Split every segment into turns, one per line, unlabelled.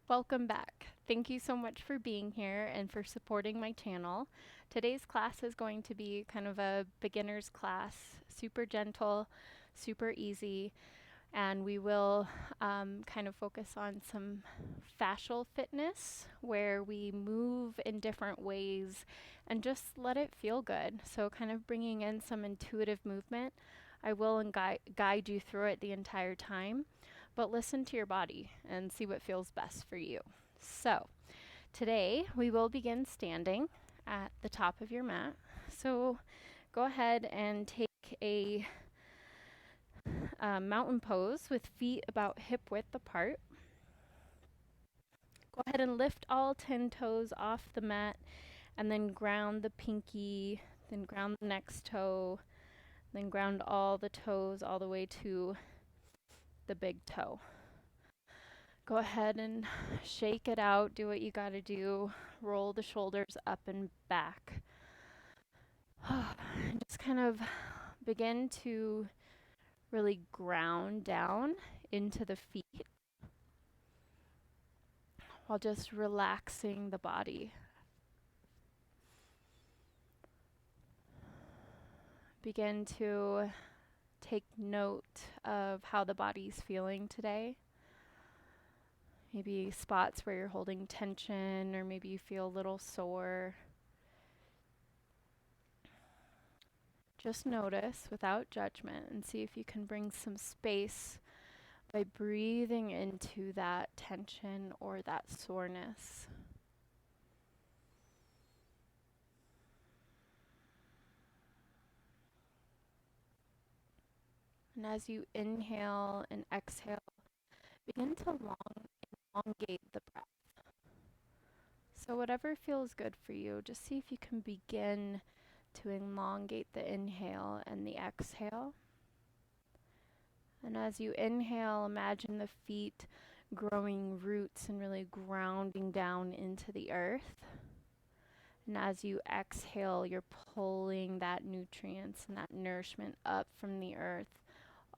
Welcome back. Thank you so much for being here and for supporting my channel. Today's class is going to be kind of a beginner's class, super gentle, super easy, and we will kind of focus on some fascial fitness where we move in different ways and just let it feel good. So kind of bringing in some intuitive movement. I will guide you through it the entire time, but listen to your body and see what feels best for you. So today we will begin standing at the top of your mat. So go ahead and take a mountain pose with feet about hip width apart. Go ahead and lift all 10 toes off the mat and then ground the pinky, then ground the next toe, then ground all the toes all the way to the big toe. Go ahead and shake it out, do what you gotta do, roll the shoulders up and back. Just kind of begin to really ground down into the feet while just relaxing the body. Begin to take note of how the body's feeling today. Maybe spots where you're holding tension, or maybe you feel a little sore. Just notice without judgment and see if you can bring some space by breathing into that tension or that soreness. And as you inhale and exhale, begin to elongate the breath. So whatever feels good for you, just see if you can begin to elongate the inhale and the exhale. And as you inhale, imagine the feet growing roots and really grounding down into the earth. And as you exhale, you're pulling that nutrients and that nourishment up from the earth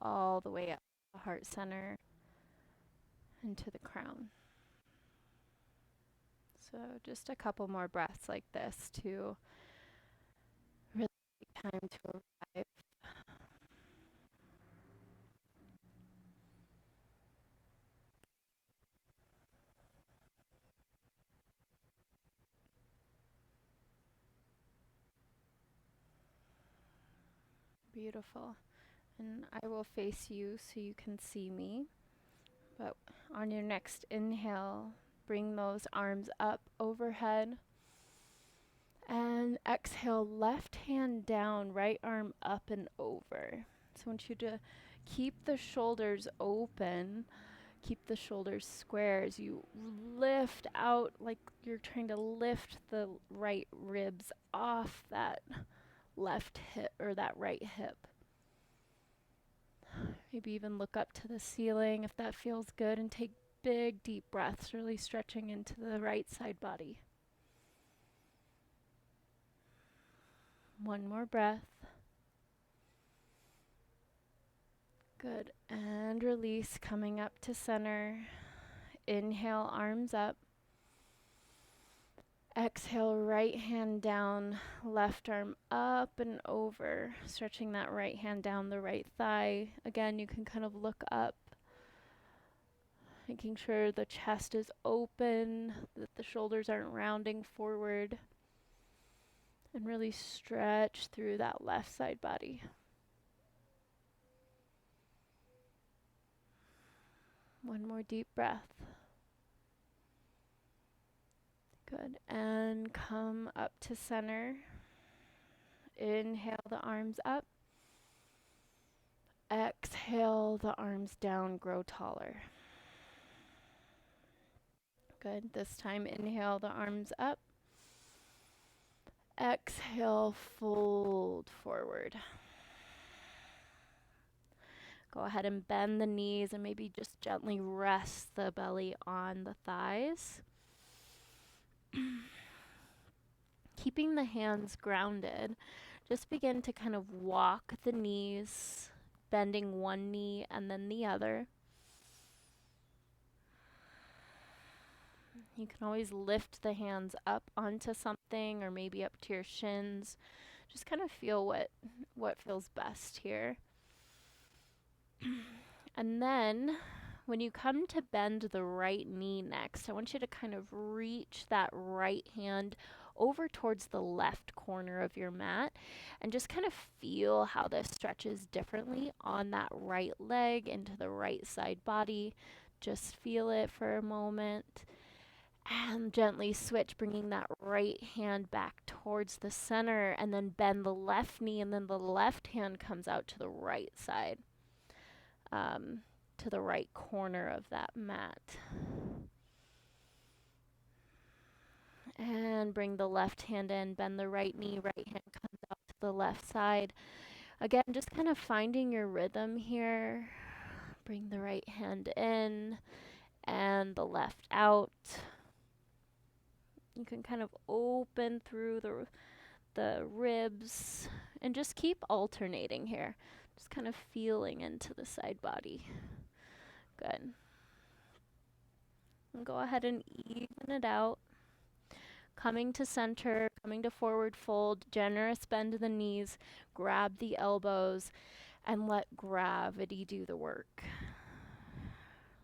all the way up to the heart center and to the crown. So just a couple more breaths like this to really take time to arrive. Beautiful. And I will face you so you can see me. But on your next inhale, bring those arms up overhead. And exhale, left hand down, right arm up and over. So I want you to keep the shoulders open, keep the shoulders square as you lift out like you're trying to lift the right ribs off that left hip or that right hip. Maybe even look up to the ceiling if that feels good and take big deep breaths, really stretching into the right side body. One more breath. Good. And release, coming up to center. Inhale, arms up. Exhale, right hand down, left arm up and over, stretching that right hand down the right thigh. Again, you can kind of look up, making sure the chest is open, that the shoulders aren't rounding forward, and really stretch through that left side body. One more deep breath. Good. And come up to center. Inhale the arms up. Exhale the arms down, grow taller. Good. This time inhale the arms up. Exhale, fold forward. Go ahead and bend the knees and maybe just gently rest the belly on the thighs. Keeping the hands grounded, just begin to kind of walk the knees, bending one knee and then the other. You can always lift the hands up onto something or maybe up to your shins. Just kind of feel what feels best here. And then when you come to bend the right knee next, I want you to kind of reach that right hand over towards the left corner of your mat and just kind of feel how this stretches differently on that right leg into the right side body. Just feel it for a moment and gently switch, bringing that right hand back towards the center, and then bend the left knee, and then the left hand comes out to the right side, to the right corner of that mat. And bring the left hand in, bend the right knee, right hand comes out to the left side. Again, just kind of finding your rhythm here. Bring the right hand in and the left out. You can kind of open through the ribs and just keep alternating here. Just kind of feeling into the side body. Good. And go ahead and even it out. Coming to center, coming to forward fold, generous bend of the knees, grab the elbows, and let gravity do the work.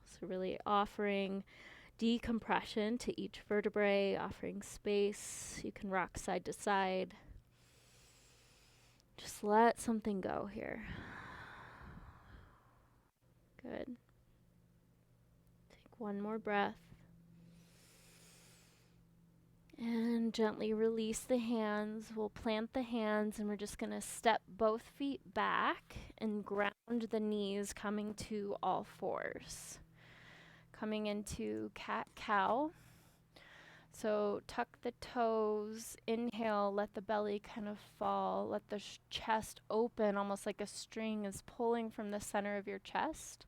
So really offering decompression to each vertebrae, offering space. You can rock side to side. Just let something go here. Good. Take one more breath. And gently release the hands. We'll plant the hands and we're just going to step both feet back and ground the knees, coming to all fours. Coming into cat-cow. So tuck the toes, inhale, let the belly kind of fall, let the chest open, almost like a string is pulling from the center of your chest.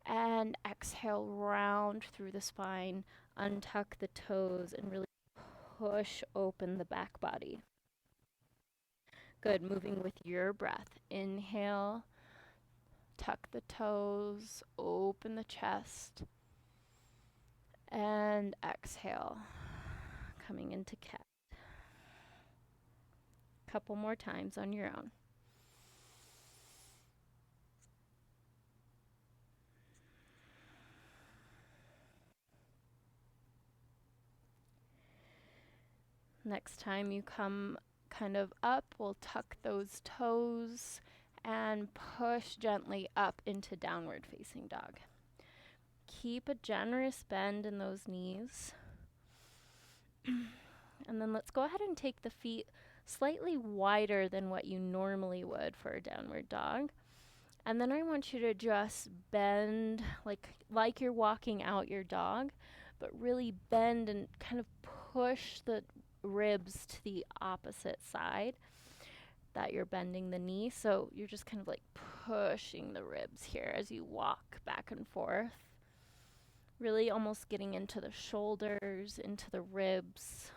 And exhale, round through the spine, untuck the toes, and really push open the back body. Good, moving with your breath. Inhale, tuck the toes, open the chest, and exhale, coming into cat. Couple more times on your own. Next time you come kind of up, we'll tuck those toes and push gently up into downward facing dog. Keep a generous bend in those knees. And then let's go ahead and take the feet slightly wider than what you normally would for a downward dog. And then I want you to just bend like you're walking out your dog, but really bend and kind of push the ribs to the opposite side that you're bending the knee. So you're just kind of like pushing the ribs here as you walk back and forth. Really almost getting into the shoulders, into the ribs.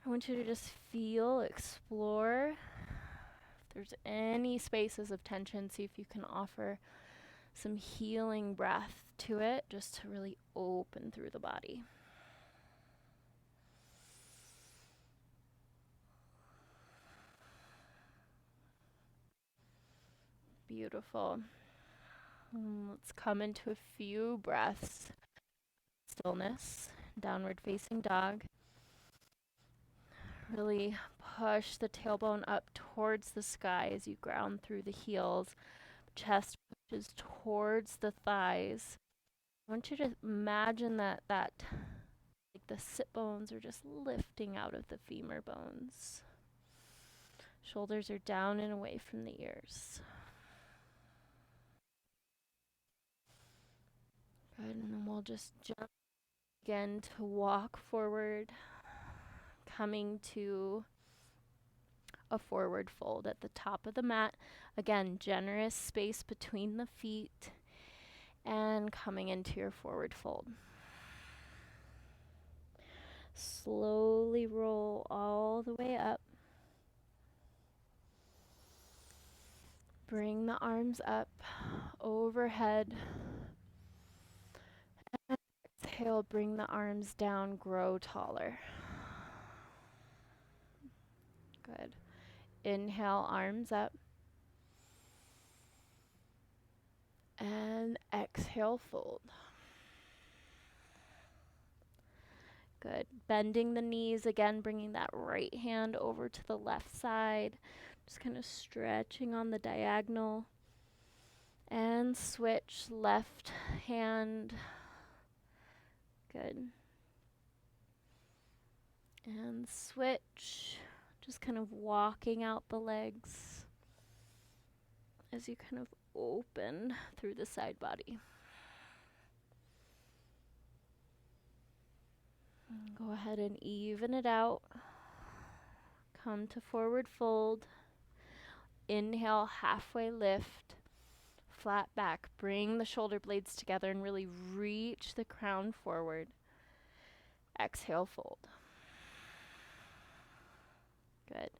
I want you to just feel, explore. If there's any spaces of tension, see if you can offer some healing breath to it, just to really open through the body. Beautiful. Let's come into a few breaths. Stillness, downward facing dog. Really push the tailbone up towards the sky as you ground through the heels. Chest pushes towards the thighs. I want you to imagine that like the sit bones are just lifting out of the femur bones. Shoulders are down and away from the ears. Good, and then we'll just jump again to walk forward, coming to a forward fold at the top of the mat. Again, generous space between the feet and coming into your forward fold. Slowly roll all the way up. Bring the arms up overhead. exhale, bring the arms down, grow taller. Good. Inhale, arms up. And exhale, fold. Good. Bending the knees again, bringing that right hand over to the left side. Just kind of stretching on the diagonal. And switch, left hand. Good. And switch. Just kind of walking out the legs as you kind of open through the side body. Go ahead and even it out. Come to forward fold. Inhale, halfway lift. Flat back. Bring the shoulder blades together and really reach the crown forward. Exhale, fold. Good.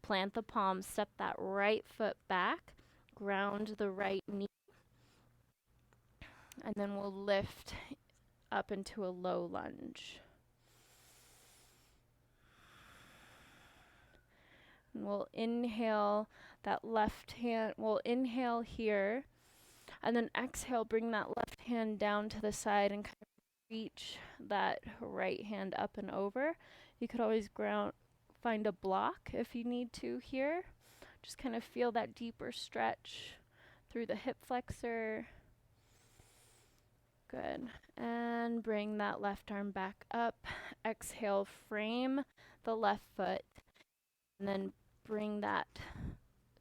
Plant the palms. Step that right foot back. Ground the right knee. And then we'll lift up into a low lunge. And we'll inhale that left hand. We'll inhale here. And then exhale, bring that left hand down to the side and kind of reach that right hand up and over. You could always find a block if you need to here. Just kind of feel that deeper stretch through the hip flexor. Good. And bring that left arm back up. Exhale, frame the left foot. And then bring that,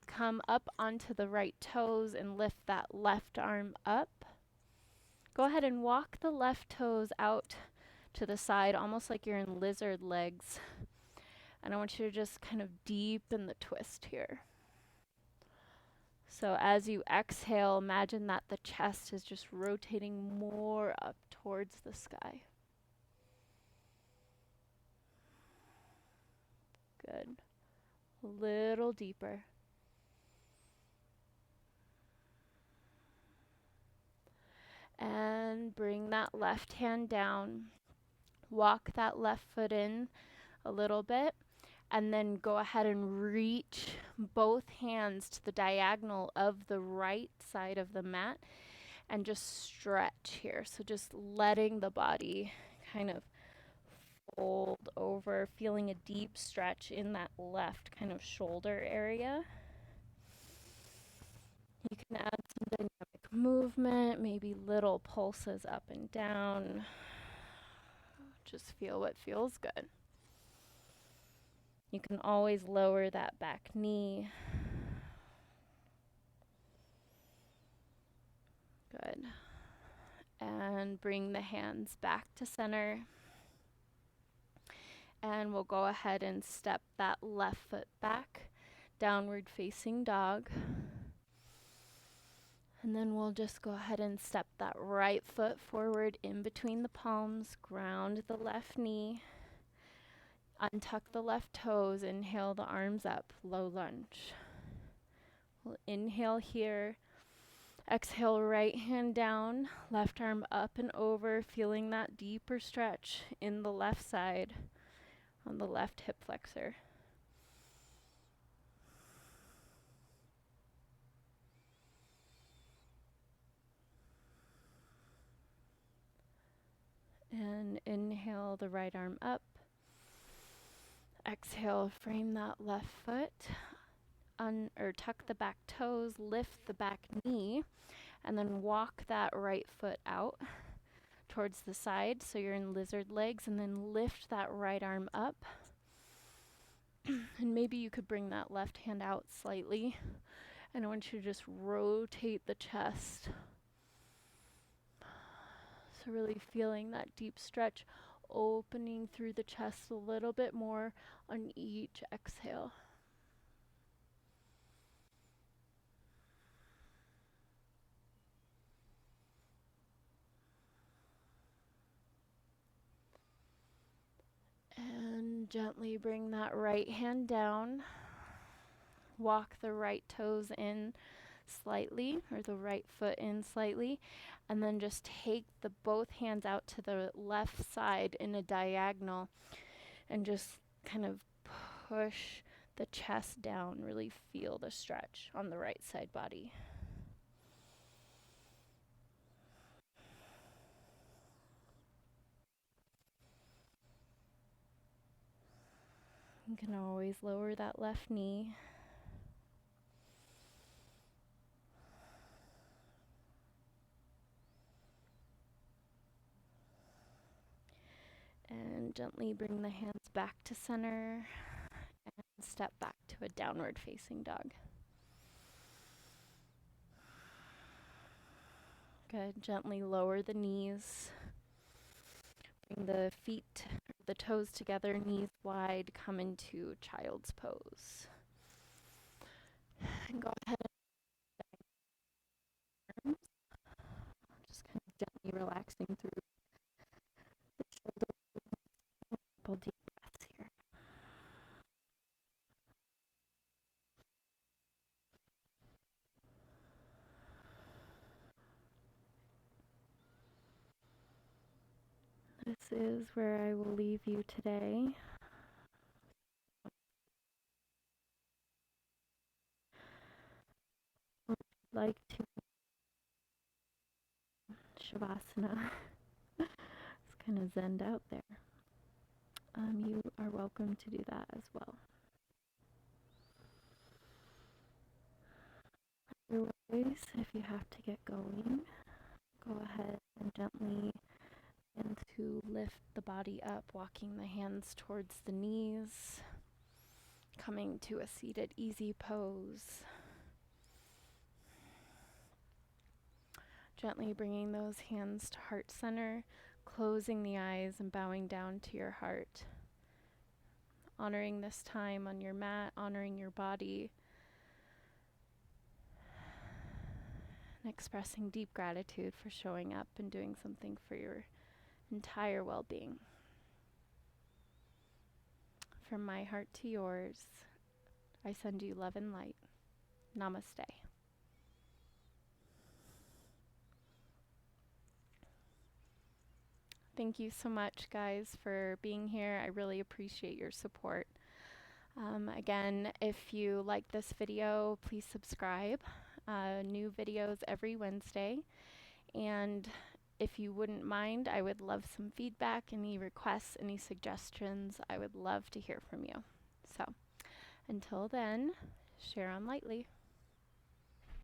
come up onto the right toes and lift that left arm up. Go ahead and walk the left toes out to the side, almost like you're in lizard legs. And I want you to just kind of deepen the twist here. So as you exhale, imagine that the chest is just rotating more up towards the sky. Good. A little deeper. And bring that left hand down. Walk that left foot in a little bit. And then go ahead and reach both hands to the diagonal of the right side of the mat. And just stretch here. So just letting the body kind of fold over, feeling a deep stretch in that left kind of shoulder area. You can add some dynamic movement, maybe little pulses up and down. Just feel what feels good. You can always lower that back knee. Good. And bring the hands back to center. And we'll go ahead and step that left foot back, downward facing dog. And then we'll just go ahead and step that right foot forward in between the palms, ground the left knee, untuck the left toes, inhale the arms up, low lunge. We'll inhale here, exhale right hand down, left arm up and over, feeling that deeper stretch in the left side on the left hip flexor. And inhale the right arm up. Exhale, frame that left foot. Tuck the back toes, lift the back knee, and then walk that right foot out towards the side so you're in lizard legs, and then lift that right arm up. And maybe you could bring that left hand out slightly. And I want you to just rotate the chest. So really feeling that deep stretch, opening through the chest a little bit more on each exhale. And gently bring that right hand down. Walk the right toes in. slightly, or the right foot in slightly, and then just take the both hands out to the left side in a diagonal and just kind of push the chest down. Really feel the stretch on the right side body. You can always lower that left knee. And gently bring the hands back to center and step back to a downward facing dog. Good. Gently lower the knees. Bring the feet, the toes together, knees wide, come into child's pose. And go ahead and just kind of gently relaxing through the shoulder. Couple deep breaths here. This is where I will leave you today. If you'd like to Shavasana, it's kind of zened out there. You are welcome to do that as well. Otherwise, if you have to get going, go ahead and gently begin to lift the body up, walking the hands towards the knees, coming to a seated easy pose. Gently bringing those hands to heart center, closing the eyes and bowing down to your heart. Honoring this time on your mat, honoring your body, and expressing deep gratitude for showing up and doing something for your entire well-being. From my heart to yours, I send you love and light. Namaste. Thank you so much, guys, for being here. I really appreciate your support. Again, if you like this video, please subscribe. New videos every Wednesday. And if you wouldn't mind, I would love some feedback, any requests, any suggestions. I would love to hear from you. So until then, share on lightly.